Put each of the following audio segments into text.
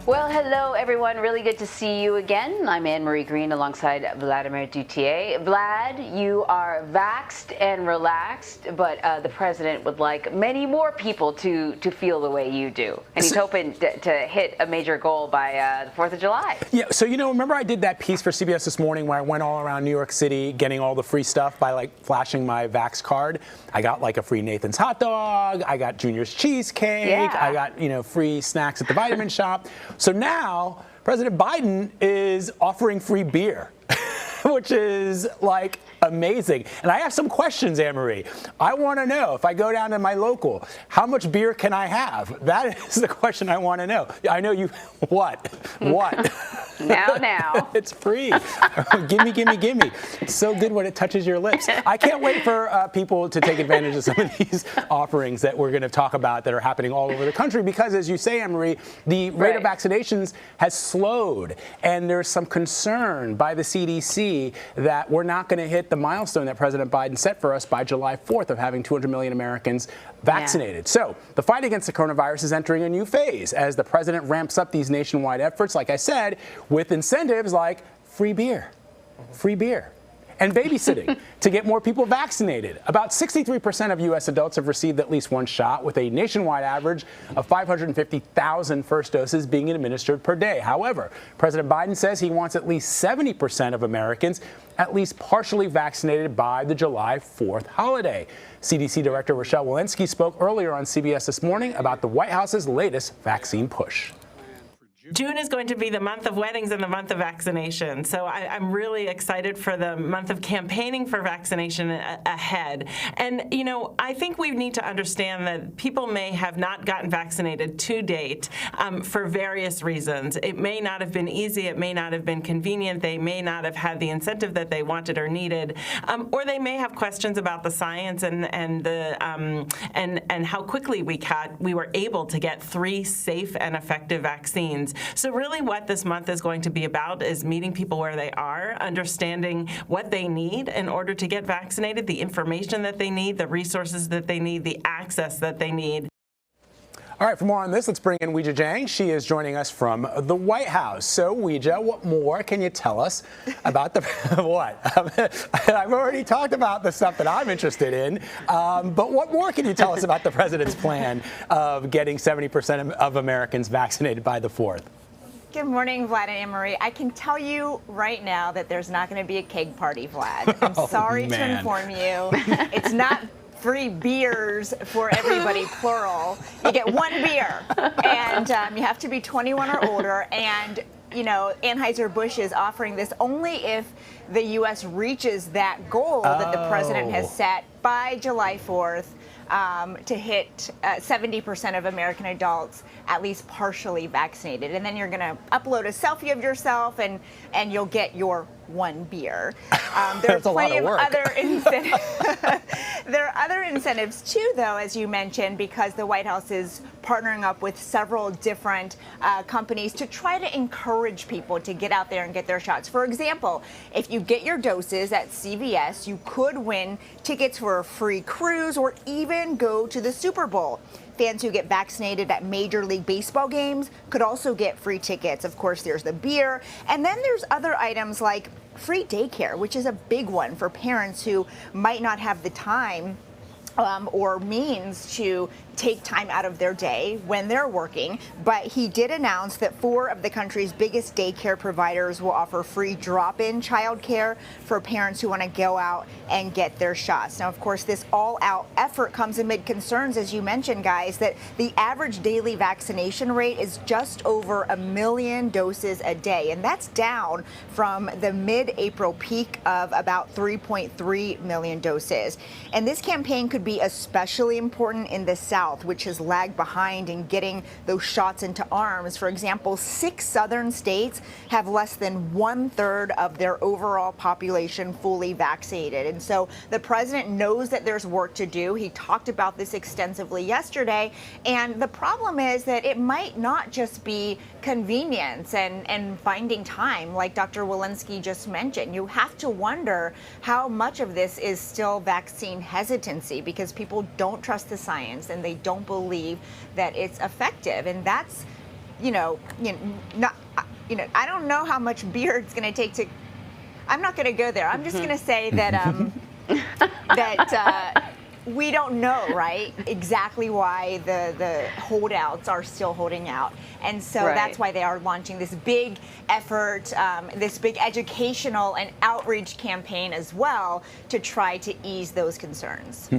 Well, hello, everyone. Really good to see you again. I'm Anne-Marie Green alongside Vladimir Duthier. Vlad, you are vaxxed and relaxed, but the president would like many more people to feel the way you do. And he's hoping to hit a major goal by the 4th of July. Yeah, so, remember I did that piece for CBS this morning where I went all around New York City getting all the free stuff by, flashing my Vax card? I got, a free Nathan's hot dog. I got Junior's cheesecake. Yeah. I got, free snacks at the vitamin shop. So now President Biden is offering free beer, which is amazing. And I have some questions, Anne-Marie. I want to know, if I go down to my local, how much beer can I have? That is the question I want to know. I know you, what? Now. It's free. Gimme. It's so good when it touches your lips. I can't wait for people to take advantage of some of these offerings that we're going to talk about that are happening all over the country because, as you say, Anne-Marie, the rate of vaccinations has slowed. And there's some concern by the CDC that we're not going to hit the milestone that President Biden set for us by July 4th of having 200 million Americans vaccinated. Yeah. So the fight against the coronavirus is entering a new phase as the president ramps up these nationwide efforts, like I said, with incentives like free beer, and babysitting to get more people vaccinated. About 63% of U.S. adults have received at least one shot, with a nationwide average of 550,000 first doses being administered per day. However, President Biden says he wants at least 70% of Americans at least partially vaccinated by the July 4th holiday. CDC Director Rochelle Walensky spoke earlier on CBS this morning about the White House's latest vaccine push. June is going to be the month of weddings and the month of vaccination. So I'm really excited for the month of campaigning for vaccination ahead. And, I think we need to understand that people may have not gotten vaccinated to date for various reasons. It may not have been easy. It may not have been convenient. They may not have had the incentive that they wanted or needed. Or they may have questions about the science and how quickly we were able to get 3 safe and effective vaccines. So really what this month is going to be about is meeting people where they are, understanding what they need in order to get vaccinated, the information that they need, the resources that they need, the access that they need. All right, for more on this, let's bring in Weijia Jiang. She is joining us from the White House. So, Weijia, what more can you tell us about the what? I've already talked about the stuff that I'm interested in, but what more can you tell us about the president's plan of getting 70% of Americans vaccinated by the 4th? Good morning, Vlad and Anne-Marie. I can tell you right now that there's not going to be a keg party, Vlad. I'm sorry to inform you. It's not free beers for everybody, plural. You get 1 beer, and you have to be 21 or older. And, Anheuser-Busch is offering this only if the U.S. reaches that goal that the president has set by July 4th. To hit 70% of American adults at least partially vaccinated. And then you're going to upload a selfie of yourself and you'll get your 1 beer. There's plenty of other incentives. There are other incentives too, though, as you mentioned, because the White House is partnering up with several different companies to try to encourage people to get out there and get their shots. For example, if you get your doses at CVS, you could win tickets for a free cruise or even go to the Super Bowl. Fans who get vaccinated at Major League Baseball games could also get free tickets. Of course, there's the beer. And then there's other items like free daycare, which is a big one for parents who might not have the time or means to take time out of their day when they're working. But he did announce that 4 of the country's biggest daycare providers will offer free drop-in childcare for parents who want to go out and get their shots. Now, of course, this all-out effort comes amid concerns, as you mentioned, guys, that the average daily vaccination rate is just over 1 million doses a day. And that's down from the mid-April peak of about 3.3 million doses. And this campaign could be especially important in the South, which has lagged behind in getting those shots into arms. For example, 6 southern states have less than 1/3 of their overall population fully vaccinated. And so the president knows that there's work to do. He talked about this extensively yesterday. And the problem is that it might not just be convenience and finding time, like Dr. Walensky just mentioned. You have to wonder how much of this is still vaccine hesitancy because people don't trust the science and they don't believe that it's effective. And that's I don't know how much beer it's going to take to. I'm not going to go there. I'm just going to say that we don't know, right, exactly why the holdouts are still holding out. And so that's why they are launching this big effort, this big educational and outreach campaign as well to try to ease those concerns.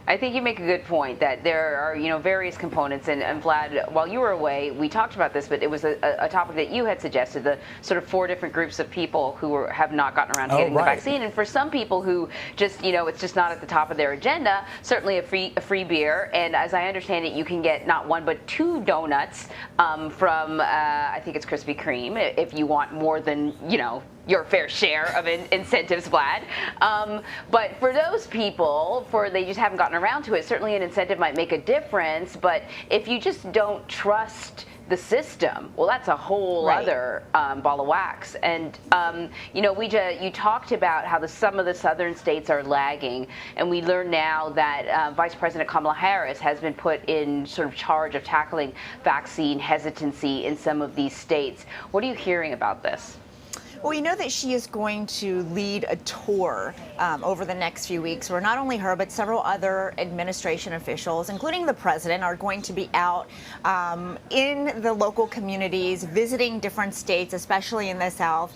I think you make a good point that there are, various components. And Vlad, while you were away, we talked about this, but it was a topic that you had suggested, the sort of 4 different groups of people who have not gotten around to getting the vaccine. And for some people who just, it's just not at the top of their agenda, certainly a free beer. And as I understand it, you can get not 1 but 2 donuts from, I think it's Krispy Kreme, if you want more than, your fair share of incentives, Vlad. But for those people, they just haven't gotten around to it, certainly an incentive might make a difference. But if you just don't trust the system, well, that's a whole other ball of wax. And, Weijia, you talked about how some of the southern states are lagging. And we learn now that Vice President Kamala Harris has been put in sort of charge of tackling vaccine hesitancy in some of these states. What are you hearing about this? Well, we know that she is going to lead a tour over the next few weeks where not only her, but several other administration officials, including the president, are going to be out in the local communities, visiting different states, especially in the South,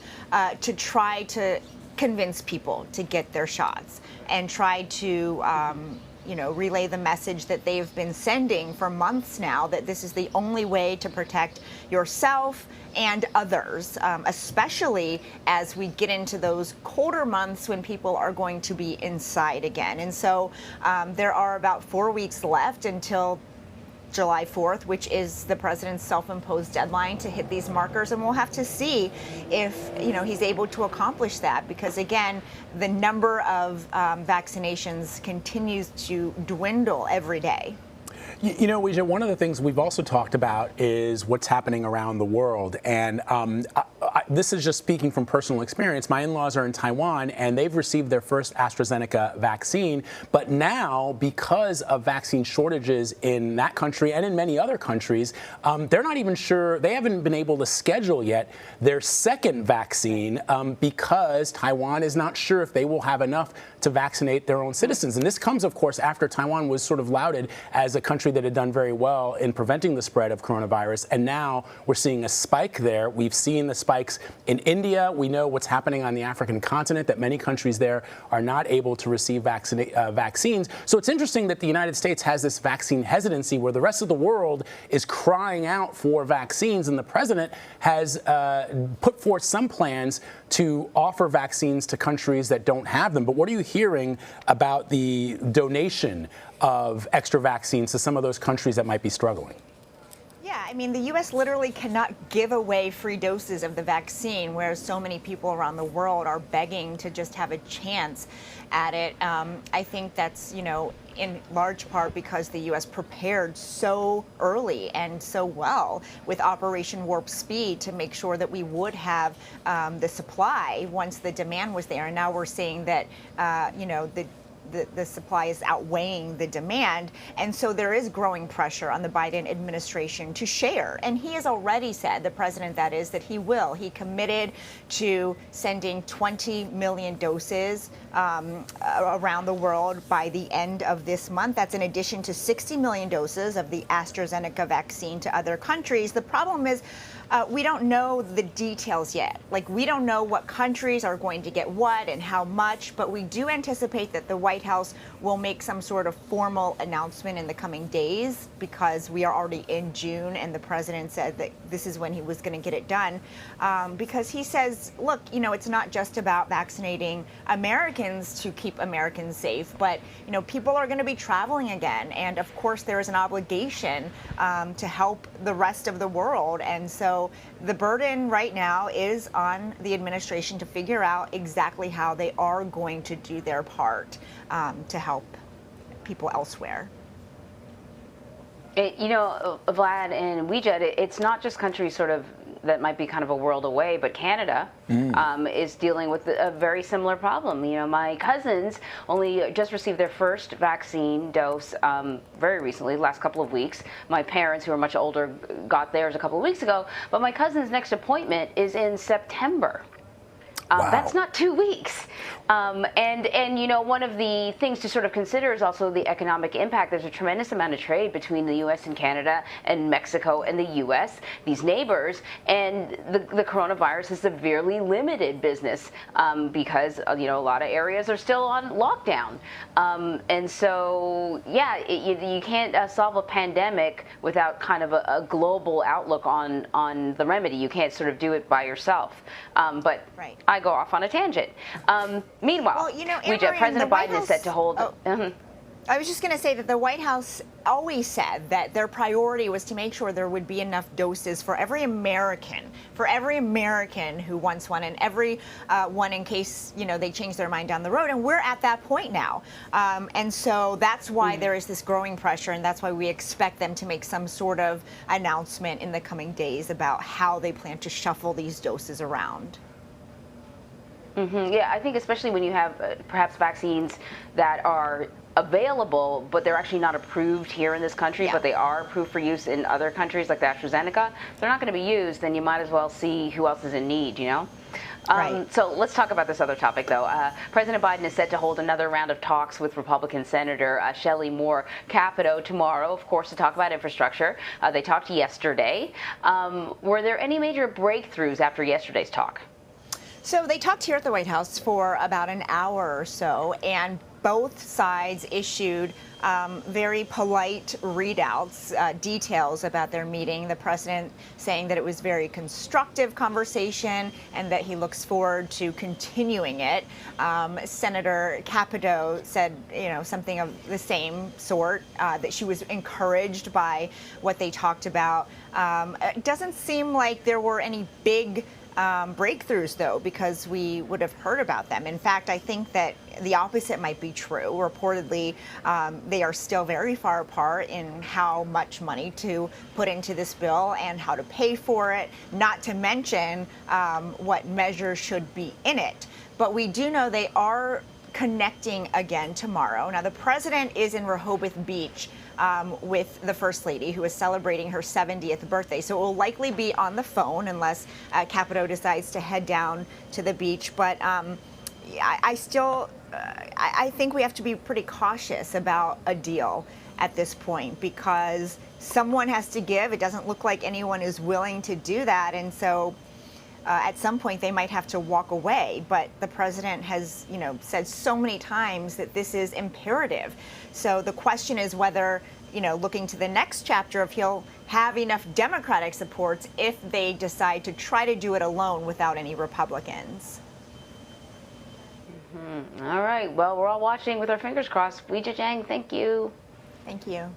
to try to convince people to get their shots and try to relay the message that they've been sending for months now, that this is the only way to protect yourself and others, especially as we get into those colder months when people are going to be inside again. And so there are about 4 weeks left until July 4th, which is the president's self-imposed deadline to hit these markers, and we'll have to see if he's able to accomplish that, because again, the number of vaccinations continues to dwindle every day. Weijia, one of the things we've also talked about is what's happening around the world. And this is just speaking from personal experience. My in-laws are in Taiwan, and they've received their first AstraZeneca vaccine. But now, because of vaccine shortages in that country and in many other countries, they're not even sure, they haven't been able to schedule yet their second vaccine because Taiwan is not sure if they will have enough to vaccinate their own citizens. And this comes, of course, after Taiwan was sort of lauded as a country that had done very well in preventing the spread of coronavirus. And now we're seeing a spike there. We've seen the spikes in India. We know what's happening on the African continent, that many countries there are not able to receive vaccines. So it's interesting that the United States has this vaccine hesitancy where the rest of the world is crying out for vaccines. And the president has put forth some plans to offer vaccines to countries that don't have them. But what are you hearing about the donation of extra vaccines to some of those countries that might be struggling? Yeah, I mean, the U.S. literally cannot give away free doses of the vaccine, whereas so many people around the world are begging to just have a chance at it. I think that's, in large part because the U.S. prepared so early and so well with Operation Warp Speed to make sure that we would have the supply once the demand was there. And now we're seeing that, the supply is outweighing the demand. And so there is growing pressure on the Biden administration to share. And he has already said, the president that is, that he will. He committed to sending 20 million doses around the world by the end of this month. That's in addition to 60 million doses of the AstraZeneca vaccine to other countries. The problem is we don't know the details yet. Like, we don't know what countries are going to get what and how much, but we do anticipate that the White House will make some sort of formal announcement in the coming days, because we are already in June and the president said that this is when he was going to get it done. Because he says, look, it's not just about vaccinating Americans to keep Americans safe, but, people are going to be traveling again. And of course, there is an obligation to help the rest of the world. And so the burden right now is on the administration to figure out exactly how they are going to do their part to help people elsewhere. Vlad and Weijia, it's not just countries sort of that might be kind of a world away, but Canada is dealing with a very similar problem. You know, my cousins only just received their first vaccine dose very recently, the last couple of weeks. My parents, who are much older, got theirs a couple of weeks ago, but my cousin's next appointment is in September. Wow. That's not 2 weeks. And you know, one of the things to sort of consider is also the economic impact. There's a tremendous amount of trade between the U.S. and Canada and Mexico and the U.S., these neighbors, and the coronavirus has severely limited business because, you know, a lot of areas are still on lockdown. And so, yeah, you can't solve a pandemic without kind of a global outlook on the remedy. You can't sort of do it by yourself. But right. I go off on a tangent. Meanwhile, well, you know, President Biden is set to hold. I was just going to say that the White House always said that their priority was to make sure there would be enough doses for every American who wants one, and every one in case, you know, they change their mind down the road. And we're at that point now. And so that's why there is this growing pressure, and that's why we expect them to make some sort of announcement in the coming days about how they plan to shuffle these doses around. Yeah, I think especially when you have perhaps vaccines that are available, but they're actually not approved here in this country, but they are approved for use in other countries like the AstraZeneca. If they're not going to be used, then you might as well see who else is in need, you know? Right. So let's talk about this other topic, though. President Biden is set to hold another round of talks with Republican Senator Shelley Moore Capito tomorrow, of course, to talk about infrastructure. They talked yesterday. Were there any major breakthroughs after yesterday's talk? So they talked here at the White House for about an hour or so, and both sides issued very polite readouts, details about their meeting. The president saying that it was very constructive conversation and that he looks forward to continuing it. Senator Capito said, you know, something of the same sort, that she was encouraged by what they talked about. It doesn't seem like there were any big breakthroughs, though, because we would have heard about them. In fact, I think that the opposite might be true. Reportedly, they are still very far apart in how much money to put into this bill and how to pay for it, not to mention what measures should be in it. But we do know they are connecting again tomorrow. Now, the president is in Rehoboth Beach with the First Lady, who is celebrating her 70th birthday. So it will likely be on the phone unless Capito decides to head down to the beach. But I think we have to be pretty cautious about a deal at this point, because someone has to give. It doesn't look like anyone is willing to do that. And so at some point they might have to walk away. But the president has, you know, said so many times that this is imperative. So the question is whether, you know, looking to the next chapter, if he'll have enough Democratic supports if they decide to try to do it alone without any Republicans. All right. Well, we're all watching with our fingers crossed. Weijia Jiang, thank you. Thank you.